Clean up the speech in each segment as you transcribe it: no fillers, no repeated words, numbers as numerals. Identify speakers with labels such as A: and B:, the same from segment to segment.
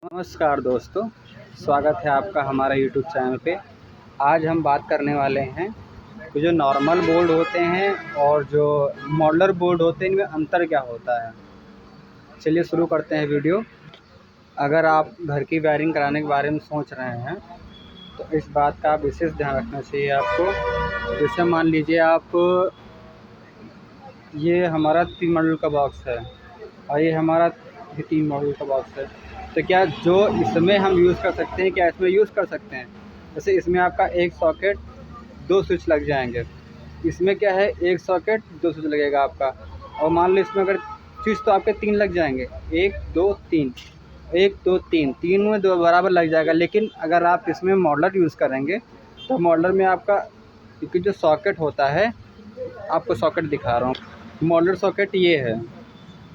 A: नमस्कार दोस्तों, स्वागत है आपका हमारा यूट्यूब चैनल पे। आज हम बात करने वाले हैं कि जो नॉर्मल बोर्ड होते हैं और जो मॉडलर बोर्ड होते हैं इनमें अंतर क्या होता है। चलिए शुरू करते हैं वीडियो। अगर आप घर की वायरिंग कराने के बारे में सोच रहे हैं तो इस बात का विशेष ध्यान रखना चाहिए आपको। जैसे मान लीजिए आप, ये हमारा 3 मॉडल का बॉक्स है और ये हमारा भी 3 मॉडल का बॉक्स है, तो क्या जो इसमें हम यूज़ कर सकते हैं, क्या इसमें यूज़ कर सकते हैं। जैसे इसमें आपका एक सॉकेट 2 स्विच लग जाएंगे। इसमें क्या है, एक सॉकेट 2 स्विच लगेगा आपका। और मान लो इसमें अगर स्विच तो आपके 3 लग जाएंगे, 1 2 3, 1 2 3, 3 में 2 बराबर लग जाएगा। लेकिन अगर आप इसमें मॉडलर यूज़ करेंगे तो मॉडलर में आपका, क्योंकि जो सॉकेट होता है, आपको सॉकेट दिखा रहा हूँ। मॉडलर सॉकेट ये है,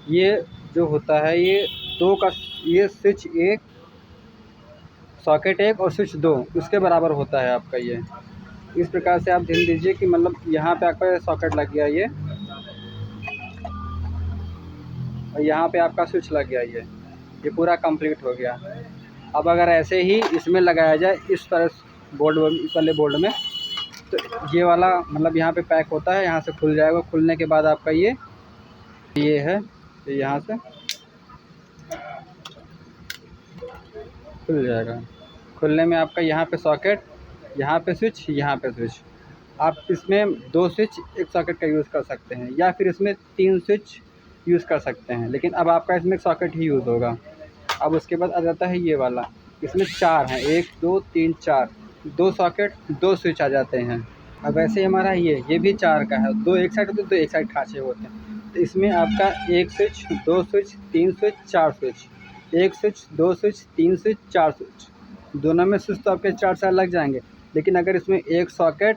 A: ये जो होता है ये 2 का, ये स्विच 1, सॉकेट 1 और स्विच 2 उसके बराबर होता है आपका। ये इस प्रकार से आप ध्यान दीजिए कि मतलब यहाँ पे आपका सॉकेट लग गया ये, और यहाँ पे आपका स्विच लग गया ये पूरा कंप्लीट हो गया। अब अगर ऐसे ही इसमें लगाया जाए इस तरह बोर्ड, इस वाले बोर्ड में, तो ये वाला मतलब यहाँ पे पैक होता है, यहाँ से खुल जाएगा। खुलने के बाद आपका ये है, तो यहाँ से खुल जाएगा। खुलने में आपका यहाँ पे सॉकेट, यहाँ पे स्विच, यहाँ पे स्विच। आप इसमें 2 स्विच एक सॉकेट का यूज़ कर सकते हैं, या फिर इसमें 3 स्विच यूज़ कर सकते हैं। लेकिन अब आपका इसमें सॉकेट ही यूज़ होगा। अब उसके बाद आ जाता है ये वाला, इसमें 4 हैं, 1 2 3 4, 2 सॉकेट 2 स्विच आ जाते हैं। अब वैसे हमारा ये भी 4 का है, 2 एक साइड होते हैं, 2 एक साइड खाँचे होते हैं। तो इसमें आपका 1 switch 2 switch 3 switch 4 switch, 1 switch 2 switch 3 switch 4 switch, दोनों में स्विच तो आपके 4 लग जाएंगे। लेकिन अगर इसमें एक सॉकेट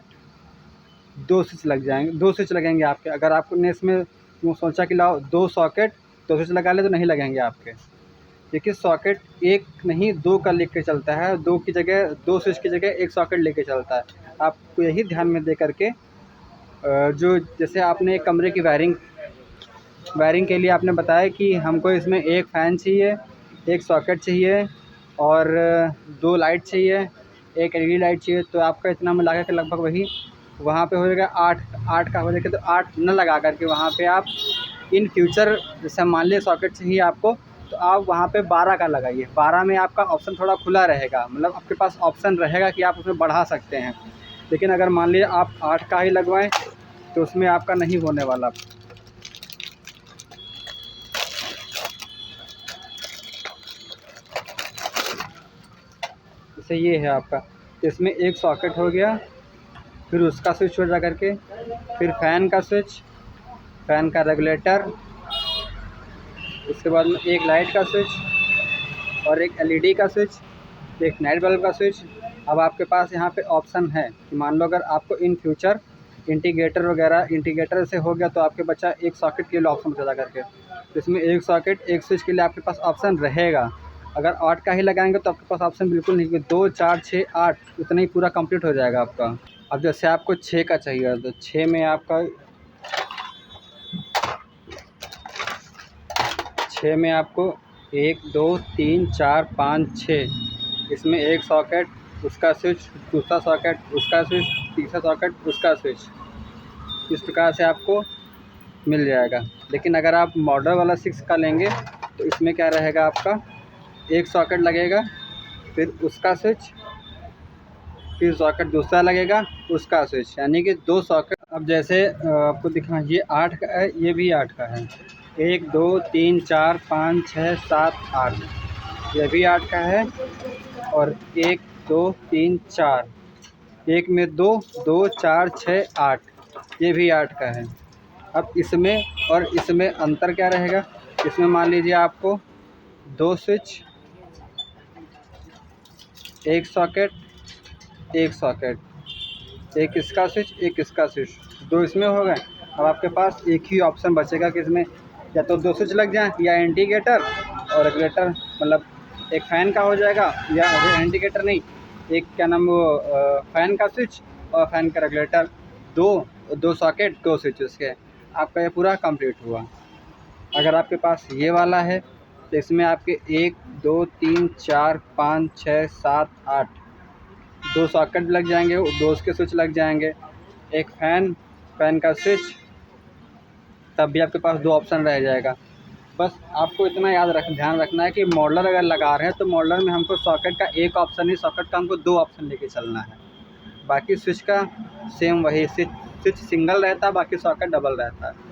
A: 2 स्विच लग जाएंगे, 2 स्विच लगेंगे आपके। अगर आपने इसमें वो सोचा कि लाओ 2 सॉकेट 2 स्विच लगा ले, तो नहीं लगेंगे आपके, क्योंकि सॉकेट 1 नहीं 2 का लेके चलता है। 2 की जगह, 2 स्विच की जगह 1 सॉकेट लेके चलता है। आपको यही ध्यान में दे करके, जो जैसे आपने एक कमरे की वायरिंग के लिए आपने बताया कि हमको इसमें एक फ़ैन चाहिए, एक सॉकेट चाहिए और 2 लाइट चाहिए, एक एलईडी लाइट चाहिए, तो आपका इतना मिला के लगभग वही वहाँ पे हो जाएगा 8 का हो जाएगा। तो 8 न लगा करके वहाँ पे आप इन फ्यूचर, जैसे मान लीजिए सॉकेट चाहिए आपको, तो आप वहाँ पे 12 का लगाइए। 12 में आपका ऑप्शन थोड़ा खुला रहेगा, मतलब आपके पास ऑप्शन रहेगा कि आप उसमें बढ़ा सकते हैं। लेकिन अगर मान लीजिए आप 8 का ही लगवाएं तो उसमें आपका नहीं होने वाला। जैसे ये है आपका, इसमें एक सॉकेट हो गया, फिर उसका स्विच हो जा करके, फिर फ़ैन का स्विच, फ़ैन का रेगुलेटर, उसके बाद में एक लाइट का स्विच और एक एलईडी का स्विच, एक नाइट बल्ब का स्विच। अब आपके पास यहाँ पे ऑप्शन है कि मान लो अगर आपको इन फ्यूचर इंटीग्रेटर वगैरह, इंटीग्रेटर से हो गया तो आपके बच्चा एक सॉकेट के लिए ऑप्शन बचा करके, तो इसमें एक सॉकेट एक स्विच के लिए आपके पास ऑप्शन रहेगा। अगर 8 का ही लगाएंगे तो आपके पास ऑप्शन बिल्कुल नहीं, 2 4 6 8 उतना ही पूरा कंप्लीट हो जाएगा आपका। अब जैसे आपको 6 का चाहिए तो 6 में आपका, 6 में आपको 1 2 3 4 5 6, इसमें एक सॉकेट उसका स्विच, दूसरा सॉकेट उसका स्विच, तीसरा सॉकेट उसका स्विच, इस प्रकार से आपको मिल जाएगा। लेकिन अगर आप मॉडल वाला 6 का लेंगे तो इसमें क्या रहेगा, आपका एक सॉकेट लगेगा, फिर उसका स्विच, फिर सॉकेट दूसरा लगेगा, उसका स्विच, यानी कि 2 सॉकेट। अब जैसे आपको दिखा, ये 8 का है, ये भी 8 का है, 1 2 3 4 5 6 7 8, यह भी 8 का है, और 1 2 3 4, एक में 2 2 4 6 8, ये भी 8 का है। अब इसमें और इसमें अंतर क्या रहेगा, इसमें मान लीजिए आपको 2 स्विच, एक सॉकेट, एक सॉकेट, एक इसका स्विच, एक इसका स्विच, 2 इसमें हो गए। अब आपके पास एक ही ऑप्शन बचेगा कि इसमें या तो 2 स्विच लग जाएँ, या इंडिकेटर और रेगुलेटर, मतलब एक फ़ैन का हो जाएगा, या इंडिकेटर नहीं, एक क्या नाम वो फ़ैन का स्विच और फ़ैन का रेगुलेटर, 2 सॉकेट 2 स्विच, उसके आपका ये पूरा कंप्लीट हुआ। अगर आपके पास ये वाला है तो इसमें आपके 1 2 3 4 5 6 7 8 2 सॉकेट लग जाएंगे, 2 उसके स्विच लग जाएंगे, एक फ़ैन का स्विच, तब भी आपके पास 2 ऑप्शन रह जाएगा। बस आपको इतना ध्यान रखना है कि मॉडलर अगर लगा रहे हैं तो मॉडलर में हमको सॉकेट का एक ऑप्शन नहीं, सॉकेट का हमको 2 ऑप्शन लेके चलना है। बाकी स्विच का सेम वही, स्विच सिंगल रहता है, बाकी सॉकेट डबल रहता है।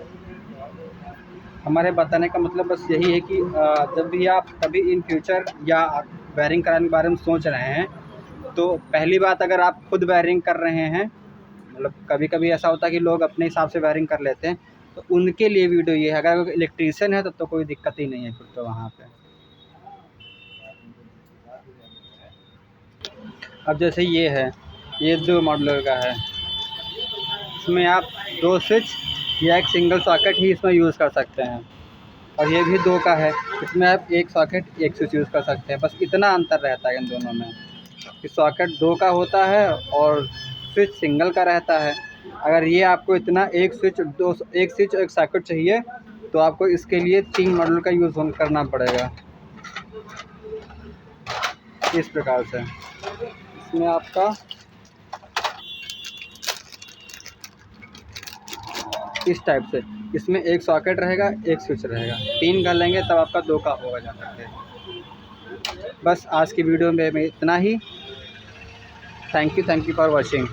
A: हमारे बताने का मतलब बस यही है कि जब भी आप कभी इन फ्यूचर या वायरिंग कराने के बारे में सोच रहे हैं, तो पहली बात अगर आप खुद वायरिंग कर रहे हैं, मतलब कभी कभी ऐसा होता है कि लोग अपने हिसाब से वायरिंग कर लेते हैं, तो उनके लिए वीडियो ये है। अगर इलेक्ट्रीशियन है तब तो कोई दिक्कत ही नहीं है फिर तो वहाँ पे। अब जैसे ये है, ये 2 मॉडलर का है, इसमें आप 2 स्विच या एक सिंगल सॉकेट ही इसमें यूज़ कर सकते हैं। और ये भी 2 का है, इसमें आप एक सॉकेट एक स्विच यूज़ कर सकते हैं। बस इतना अंतर रहता है इन दोनों में कि सॉकेट 2 का होता है और स्विच सिंगल का रहता है। अगर ये आपको इतना एक स्विच और एक सॉकेट चाहिए तो आपको इसके लिए 3 मॉडल का यूज़ करना पड़ेगा। इस प्रकार से इसमें आपका इस टाइप से इसमें एक सॉकेट रहेगा, एक स्विच रहेगा। 3 कर लेंगे तब आपका 2 का होगा जा करके। बस आज की वीडियो में इतना ही। Thank you for watching.